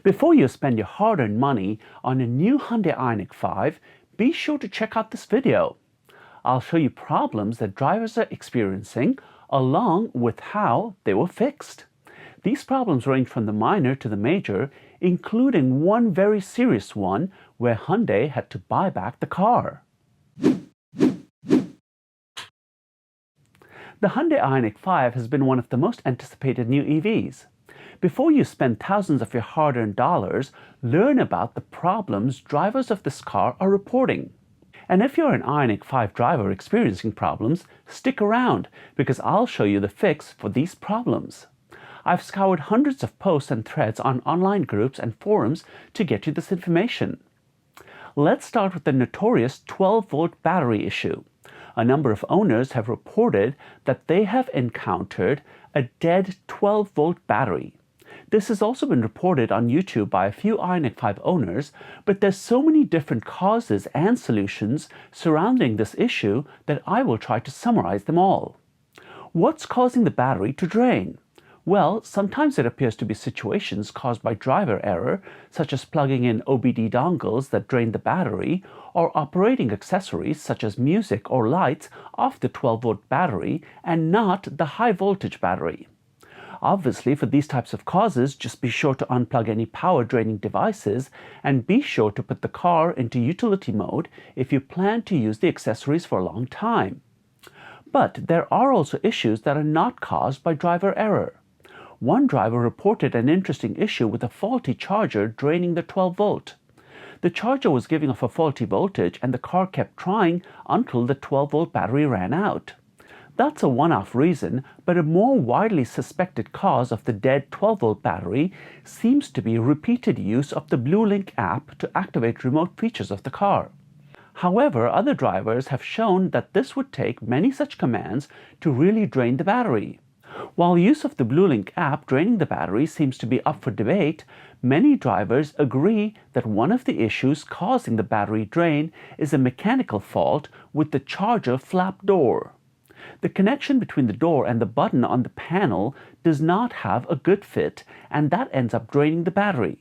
Before you spend your hard-earned money on a new Hyundai Ioniq 5, be sure to check out this video. I'll show you problems that drivers are experiencing along with how they were fixed. These problems range from the minor to the major, including one very serious one where Hyundai had to buy back the car. The Hyundai Ioniq 5 has been one of the most anticipated new EVs. Before you spend thousands of your hard-earned dollars, learn about the problems drivers of this car are reporting. And if you're an Ioniq 5 driver experiencing problems, stick around because I'll show you the fix for these problems. I've scoured hundreds of posts and threads on online groups and forums to get you this information. Let's start with the notorious 12-volt battery issue. A number of owners have reported that they have encountered a dead 12-volt battery. This has also been reported on YouTube by a few Ioniq 5 owners, but there's so many different causes and solutions surrounding this issue that I will try to summarize them all. What's causing the battery to drain? Well, sometimes it appears to be situations caused by driver error, such as plugging in OBD dongles that drain the battery, or operating accessories such as music or lights off the 12-volt battery and not the high-voltage battery. Obviously, for these types of causes, just be sure to unplug any power-draining devices and be sure to put the car into utility mode if you plan to use the accessories for a long time. But there are also issues that are not caused by driver error. One driver reported an interesting issue with a faulty charger draining the 12-volt. The charger was giving off a faulty voltage and the car kept trying until the 12-volt battery ran out. That's a one-off reason, but a more widely suspected cause of the dead 12-volt battery seems to be repeated use of the BlueLink app to activate remote features of the car. However, other drivers have shown that this would take many such commands to really drain the battery. While use of the BlueLink app draining the battery seems to be up for debate, many drivers agree that one of the issues causing the battery drain is a mechanical fault with the charger flap door. The connection between the door and the button on the panel does not have a good fit, and that ends up draining the battery.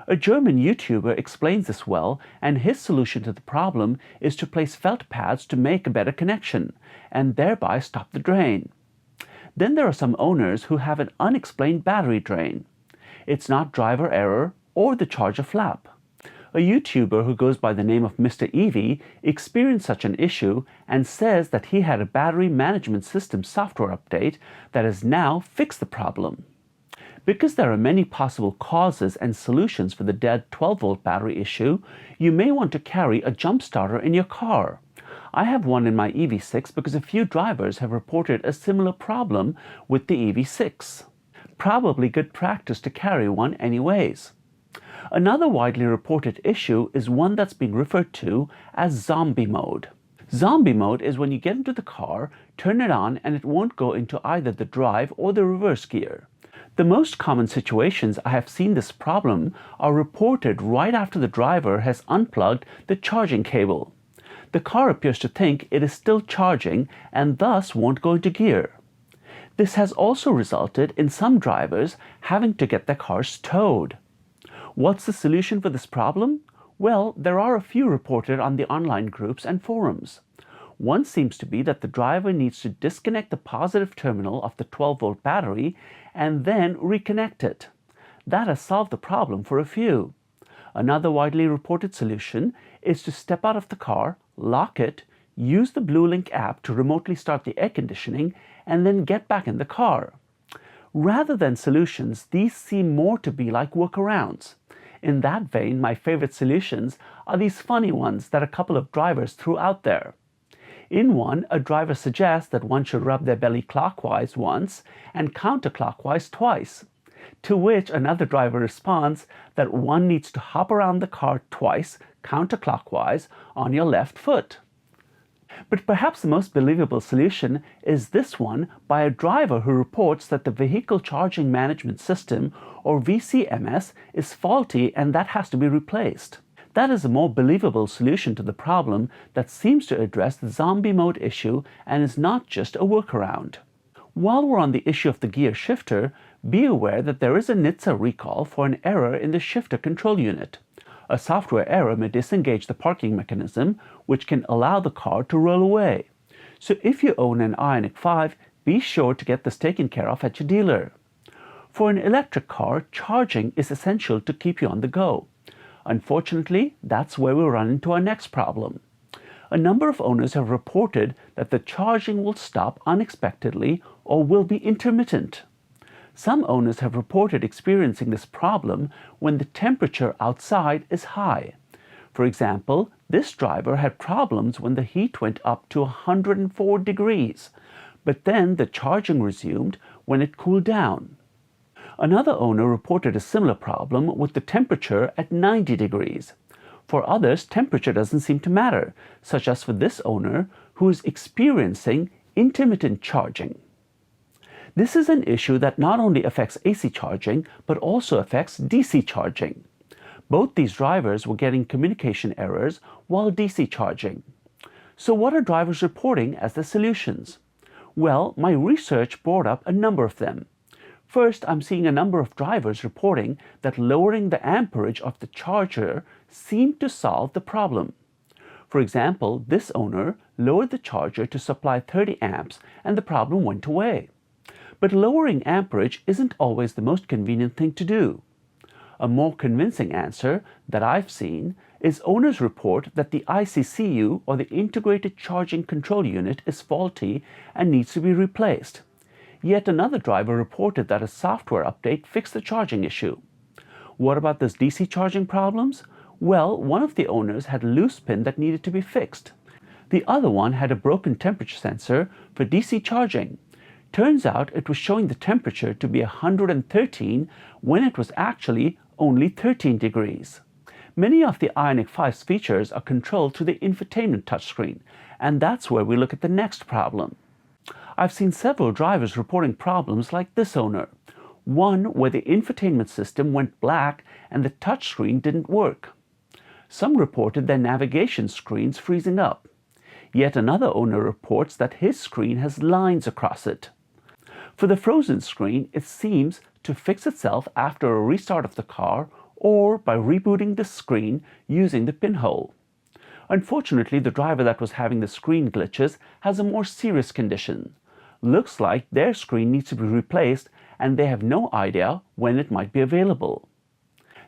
A German YouTuber explains this well, and his solution to the problem is to place felt pads to make a better connection, and thereby stop the drain. Then there are some owners who have an unexplained battery drain. It's not driver error or the charger flap. A YouTuber who goes by the name of Mr. EV experienced such an issue and says that he had a battery management system software update that has now fixed the problem. Because there are many possible causes and solutions for the dead 12-volt battery issue, you may want to carry a jump starter in your car. I have one in my EV6 because a few drivers have reported a similar problem with the EV6. Probably good practice to carry one anyways. Another widely reported issue is one that's being referred to as zombie mode. Zombie mode is when you get into the car, turn it on, and it won't go into either the drive or the reverse gear. The most common situations I have seen this problem are reported right after the driver has unplugged the charging cable. The car appears to think it is still charging and thus won't go into gear. This has also resulted in some drivers having to get their cars towed. What's the solution for this problem? Well, there are a few reported on the online groups and forums. One seems to be that the driver needs to disconnect the positive terminal of the 12-volt battery and then reconnect it. That has solved the problem for a few. Another widely reported solution is to step out of the car, lock it, use the BlueLink app to remotely start the air conditioning, and then get back in the car. Rather than solutions, these seem more to be like workarounds. In that vein, my favorite solutions are these funny ones that a couple of drivers threw out there. In one, a driver suggests that one should rub their belly clockwise once and counterclockwise twice, to which another driver responds that one needs to hop around the car twice counterclockwise on your left foot. But perhaps the most believable solution is this one by a driver who reports that the Vehicle Charging Management System, or VCMS, is faulty and that has to be replaced. That is a more believable solution to the problem that seems to address the zombie mode issue and is not just a workaround. While we're on the issue of the gear shifter, Be aware that there is a NHTSA recall for an error in the shifter control unit. A software error may disengage the parking mechanism, which can allow the car to roll away. So if you own an Ioniq 5, be sure to get this taken care of at your dealer. For an electric car, charging is essential to keep you on the go. Unfortunately, that's where we run into our next problem. A number of owners have reported that the charging will stop unexpectedly or will be intermittent. Some owners have reported experiencing this problem when the temperature outside is high. For example, this driver had problems when the heat went up to 104 degrees, but then the charging resumed when it cooled down. Another owner reported a similar problem with the temperature at 90 degrees. For others, temperature doesn't seem to matter, such as for this owner who is experiencing intermittent charging. This is an issue that not only affects AC charging, but also affects DC charging. Both these drivers were getting communication errors while DC charging. So what are drivers reporting as the solutions? Well, my research brought up a number of them. First, I'm seeing a number of drivers reporting that lowering the amperage of the charger seemed to solve the problem. For example, this owner lowered the charger to supply 30 amps and the problem went away. But lowering amperage isn't always the most convenient thing to do. A more convincing answer that I've seen is owners report that the ICCU, or the Integrated Charging Control Unit, is faulty and needs to be replaced. Yet another driver reported that a software update fixed the charging issue. What about those DC charging problems? Well, one of the owners had a loose pin that needed to be fixed. The other one had a broken temperature sensor for DC charging. Turns out it was showing the temperature to be 113 when it was actually only 13 degrees. Many of the Ioniq 5's features are controlled through the infotainment touchscreen, and that's where we look at the next problem. I've seen several drivers reporting problems like this owner. One where the infotainment system went black and the touchscreen didn't work. Some reported their navigation screens freezing up. Yet another owner reports that his screen has lines across it. For the frozen screen, it seems to fix itself after a restart of the car or by rebooting the screen using the pinhole. Unfortunately, the driver that was having the screen glitches has a more serious condition. Looks like their screen needs to be replaced and they have no idea when it might be available.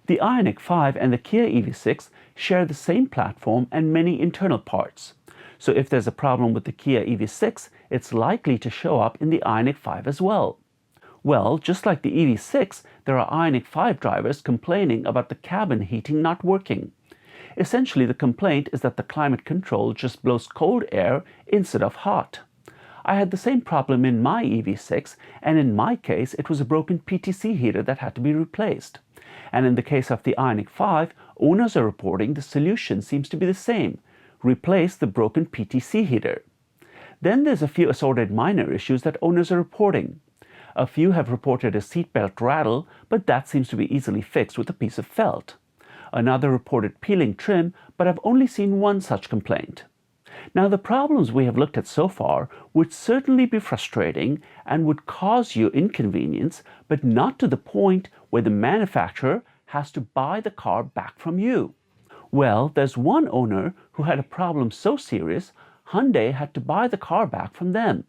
The Ioniq 5 and the Kia EV6 share the same platform and many internal parts. So if there's a problem with the Kia EV6, it's likely to show up in the Ioniq 5 as well. Well, just like the EV6, there are Ioniq 5 drivers complaining about the cabin heating not working. Essentially, the complaint is that the climate control just blows cold air instead of hot. I had the same problem in my EV6, and in my case, it was a broken PTC heater that had to be replaced. And in the case of the Ioniq 5, owners are reporting the solution seems to be the same: replace the broken PTC heater. Then there's a few assorted minor issues that owners are reporting. A few have reported a seatbelt rattle, but that seems to be easily fixed with a piece of felt. Another reported peeling trim, but I've only seen one such complaint. Now, the problems we have looked at so far would certainly be frustrating and would cause you inconvenience, but not to the point where the manufacturer has to buy the car back from you. Well, there's one owner who had a problem so serious, Hyundai had to buy the car back from them.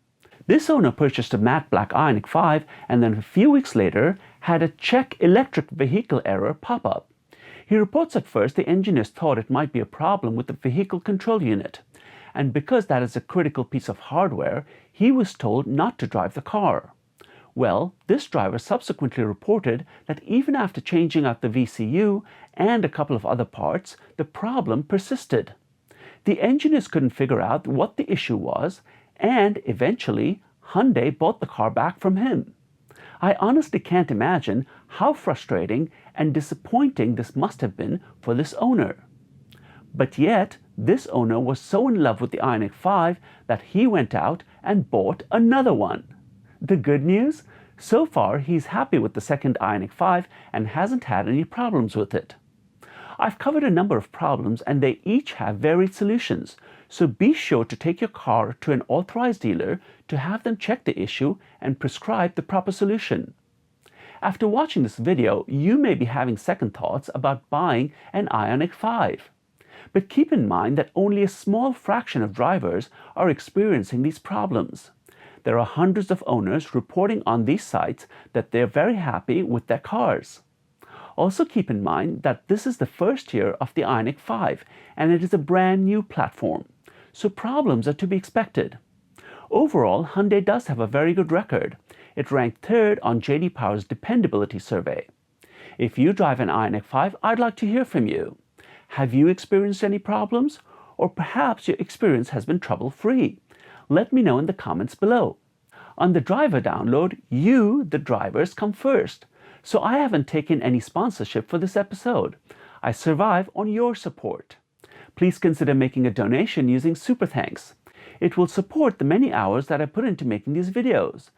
This owner purchased a matte black Ioniq 5 and then a few weeks later had a check electric vehicle error pop up. He reports at first the engineers thought it might be a problem with the vehicle control unit, and because that is a critical piece of hardware, he was told not to drive the car. Well, this driver subsequently reported that even after changing out the VCU and a couple of other parts, the problem persisted. The engineers couldn't figure out what the issue was, and eventually Hyundai bought the car back from him. I honestly can't imagine how frustrating and disappointing this must have been for this owner. But yet, this owner was so in love with the Ioniq 5 that he went out and bought another one. The good news? So far, he's happy with the second Ioniq 5 and hasn't had any problems with it. I've covered a number of problems and they each have varied solutions, so be sure to take your car to an authorized dealer to have them check the issue and prescribe the proper solution. After watching this video, you may be having second thoughts about buying an Ioniq 5. But keep in mind that only a small fraction of drivers are experiencing these problems. There are hundreds of owners reporting on these sites that they're very happy with their cars. Also keep in mind that this is the first year of the Ioniq 5 and it is a brand new platform, so problems are to be expected. Overall, Hyundai does have a very good record. It ranked third on J.D. Power's dependability survey. If you drive an Ioniq 5, I'd like to hear from you. Have you experienced any problems? Or perhaps your experience has been trouble-free? Let me know in the comments below. On the driver download, you, the drivers, come first. So I haven't taken any sponsorship for this episode. I survive on your support. Please consider making a donation using Super Thanks. It will support the many hours that I put into making these videos.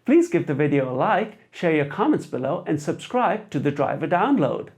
Please give the video a like, share your comments below, and subscribe to the driver download.